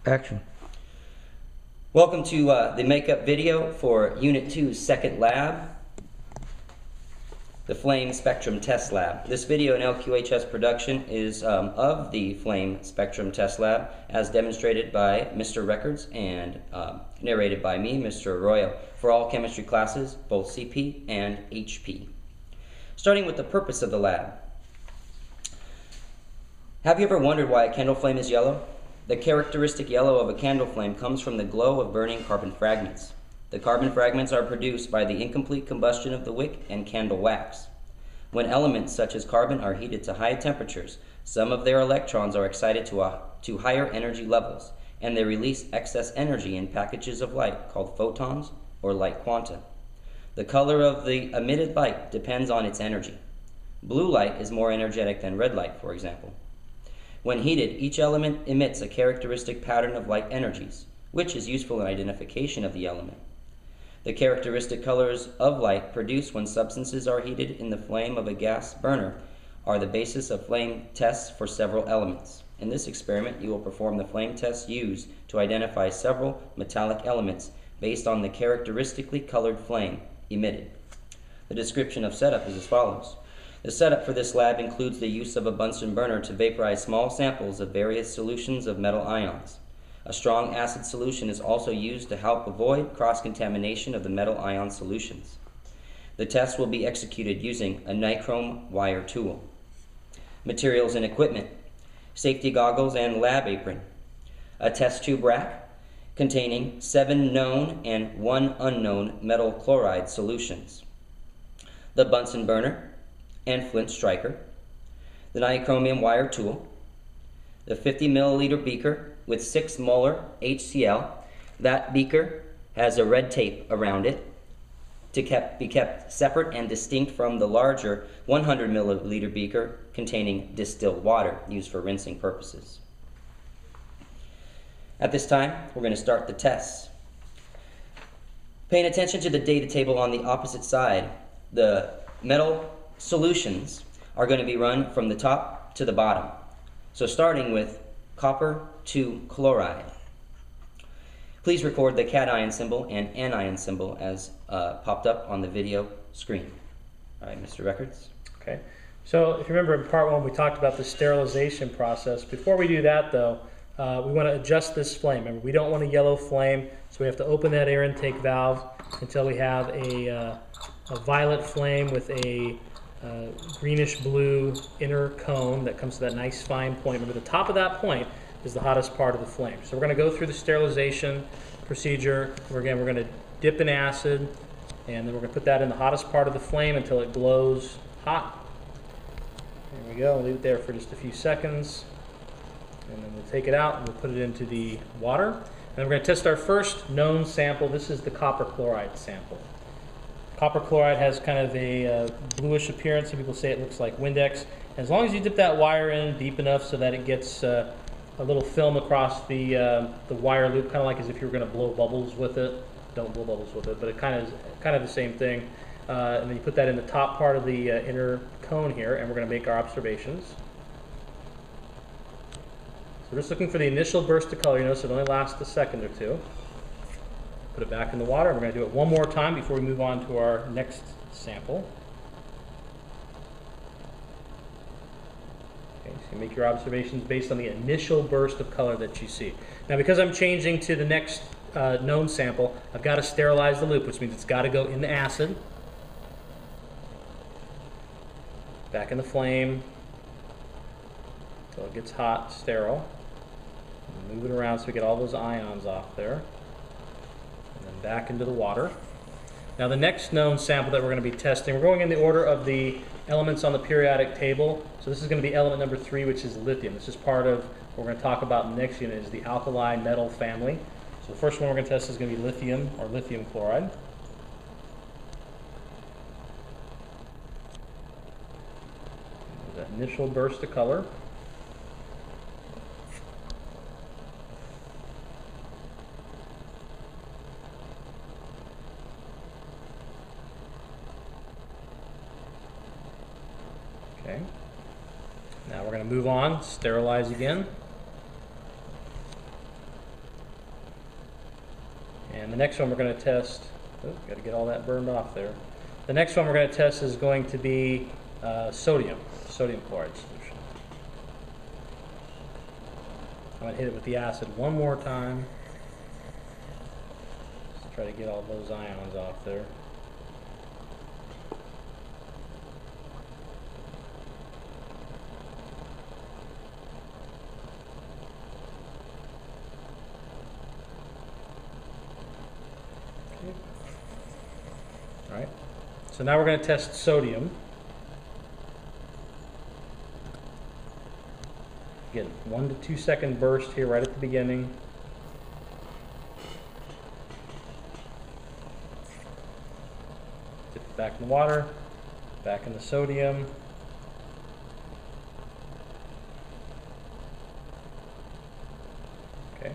Action. Welcome to the makeup video for Unit 2's second lab, the Flame Spectrum Test Lab. This video in LQHS production is of the Flame Spectrum Test Lab as demonstrated by Mr. Records and narrated by me, Mr. Arroyo, for all chemistry classes, both CP and HP. Starting with the purpose of the lab. Have you ever wondered why a candle flame is yellow? The characteristic yellow of a candle flame comes from the glow of burning carbon fragments. The carbon fragments are produced by the incomplete combustion of the wick and candle wax. When elements such as carbon are heated to high temperatures, some of their electrons are excited to higher energy levels, and they release excess energy in packages of light called photons or light quanta. The color of the emitted light depends on its energy. Blue light is more energetic than red light, for example. When heated, each element emits a characteristic pattern of light energies, which is useful in identification of the element. The characteristic colors of light produced when substances are heated in the flame of a gas burner are the basis of flame tests for several elements. In this experiment, you will perform the flame tests used to identify several metallic elements based on the characteristically colored flame emitted. The description of setup is as follows. The setup for this lab includes the use of a Bunsen burner to vaporize small samples of various solutions of metal ions. A strong acid solution is also used to help avoid cross-contamination of the metal ion solutions. The test will be executed using a nichrome wire tool. Materials and equipment: safety goggles and lab apron. A test tube rack containing 7 known and 1 unknown metal chloride solutions. The Bunsen burner and flint striker, the nichromium wire tool, the 50 milliliter beaker with 6 molar HCl. That beaker has a red tape around it to be kept separate and distinct from the larger 100 milliliter beaker containing distilled water used for rinsing purposes. At this time, we're going to start the tests. Paying attention to the data table on the opposite side, the metal solutions are going to be run from the top to the bottom. So starting with copper 2 chloride. Please record the cation symbol and anion symbol as popped up on the video screen. All right, Mr. Records. Okay, so if you remember in part 1 we talked about the sterilization process. Before we do that though, we want to adjust this flame. Remember, we don't want a yellow flame, so we have to open that air intake valve until we have a violet flame with a greenish blue inner cone that comes to that nice fine point. Remember, the top of that point is the hottest part of the flame. So we're going to go through the sterilization procedure. Again, we're going to dip in acid, and then we're going to put that in the hottest part of the flame until it glows hot. There we go. Leave it there for just a few seconds, and then we'll take it out and we'll put it into the water. And then we're going to test our first known sample. This is the copper chloride sample. Copper chloride has kind of a bluish appearance. Some people say it looks like Windex. As long as you dip that wire in deep enough so that it gets a little film across the wire loop, kind of like as if you were going to blow bubbles with it. Don't blow bubbles with it, but it kind of the same thing. And then you put that in the top part of the inner cone here, and we're going to make our observations. So we're just looking for the initial burst of color. You notice it only lasts a second or two. Put it back in the water. We're going to do it one more time before we move on to our next sample. Okay, so you make your observations based on the initial burst of color that you see. Now, because I'm changing to the next known sample, I've got to sterilize the loop, which means it's got to go in the acid. Back in the flame until it gets hot, sterile. Move it around so we get all those ions off there. And then back into the water. Now the next known sample that we're going to be testing, we're going in the order of the elements on the periodic table. So this is going to be element number 3, which is lithium. This is part of what we're going to talk about in the next unit, is the alkali metal family. So the first one we're going to test is going to be lithium, or lithium chloride. There's that initial burst of color. Okay. Now we're going to move on, sterilize again. And the next one we're going to test, got to get all that burned off there. The next one we're going to test is going to be sodium chloride solution. I'm going to hit it with the acid one more time. Let's try to get all those ions off there. All right, so now we're going to test sodium. Again, 1 to 2 second burst here right at the beginning. Dip it back in the water, back in the sodium. Okay.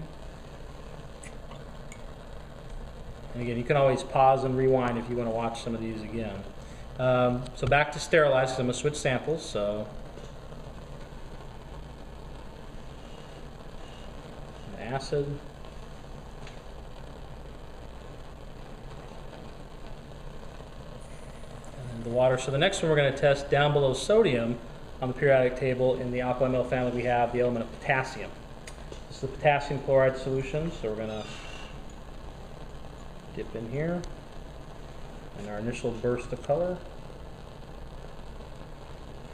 And again, you can always pause and rewind if you want to watch some of these again. So back to sterilize, because I'm going to switch samples. So acid. And then the water. So the next one we're going to test down below sodium on the periodic table in the alkyl amyl family, we have the element of potassium. This is the potassium chloride solution. So we're going to dip in here and our initial burst of color.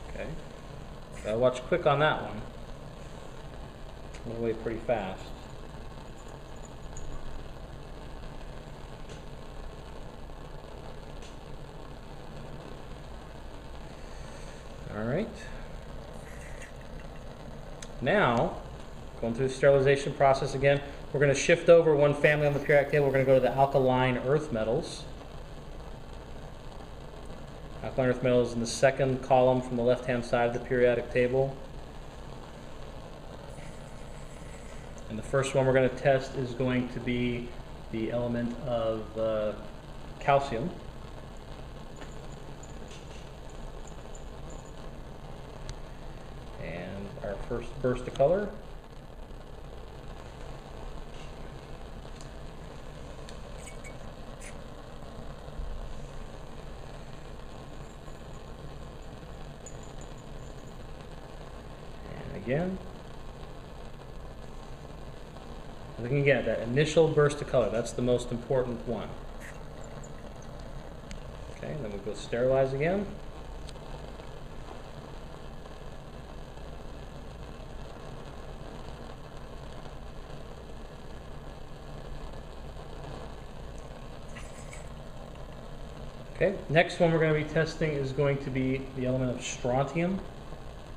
Okay. Gotta watch quick on that one. Went away pretty fast. All right. Now, going through the sterilization process again, we're going to shift over one family on the periodic table. We're going to go to the alkaline earth metals. Alkaline earth metals in the second column from the left-hand side of the periodic table. And the first one we're going to test is going to be the element of calcium. And our first burst of color. And again. Looking at that initial burst of color, that's the most important one. Okay, then we'll go sterilize again. Okay, next one we're going to be testing is going to be the element of strontium.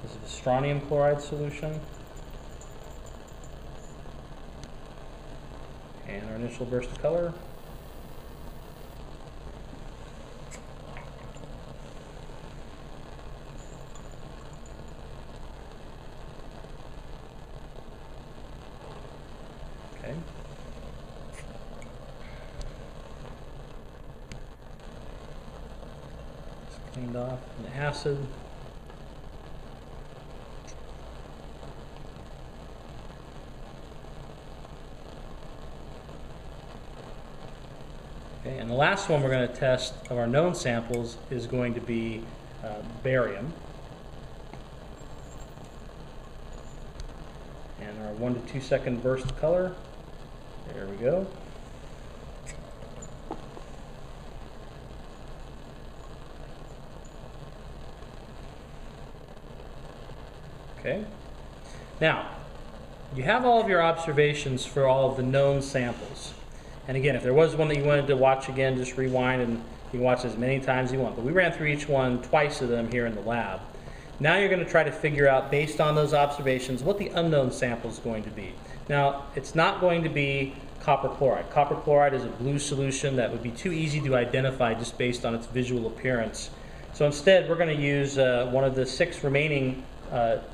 This is the strontium chloride solution. And our initial burst of color. Okay. It's cleaned off an acid. Okay, and the last one we're going to test of our known samples is going to be barium. And our 1 to 2 second burst of color. There we go. Okay. Now, you have all of your observations for all of the known samples. And again, if there was one that you wanted to watch again, just rewind and you can watch as many times as you want. But we ran through each one, twice of them here in the lab. Now you're going to try to figure out, based on those observations, what the unknown sample is going to be. Now, it's not going to be copper chloride. Copper chloride is a blue solution that would be too easy to identify just based on its visual appearance. So instead, we're going to use one of the 6 remaining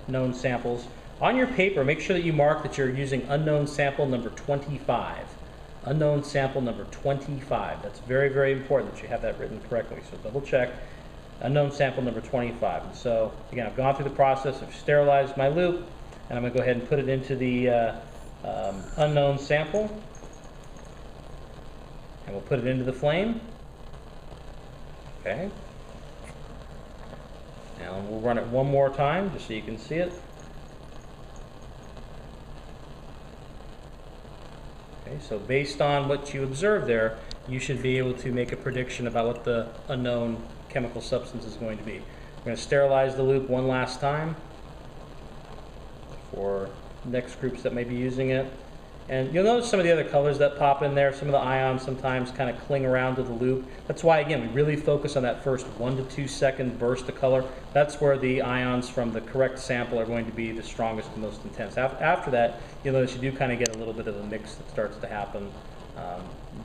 known samples. On your paper, make sure that you mark that you're using unknown sample number 25. Unknown sample number 25. That's very, very important that you have that written correctly. So double check. Unknown sample number 25. And so again, I've gone through the process of sterilized my loop, and I'm going to go ahead and put it into the unknown sample. and we'll put it into the flame. Okay. Now we'll run it one more time just so you can see it. Okay, so based on what you observe there, you should be able to make a prediction about what the unknown chemical substance is going to be. We're going to sterilize the loop one last time for next groups that may be using it. And you'll notice some of the other colors that pop in there. Some of the ions sometimes kind of cling around to the loop. That's why, again, we really focus on that first 1 to 2 second burst of color. That's where the ions from the correct sample are going to be the strongest and most intense. After that, you'll notice you do kind of get a little bit of a mix that starts to happen.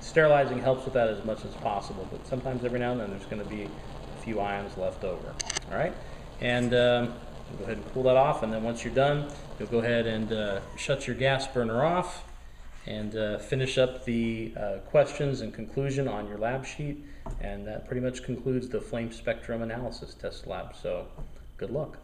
Sterilizing helps with that as much as possible, but sometimes every now and then there's going to be a few ions left over. All right, and we'll go ahead and cool that off, and then once you're done, you'll go ahead and shut your gas burner off and finish up the questions and conclusion on your lab sheet, and that pretty much concludes the flame spectrum analysis test lab. So good luck.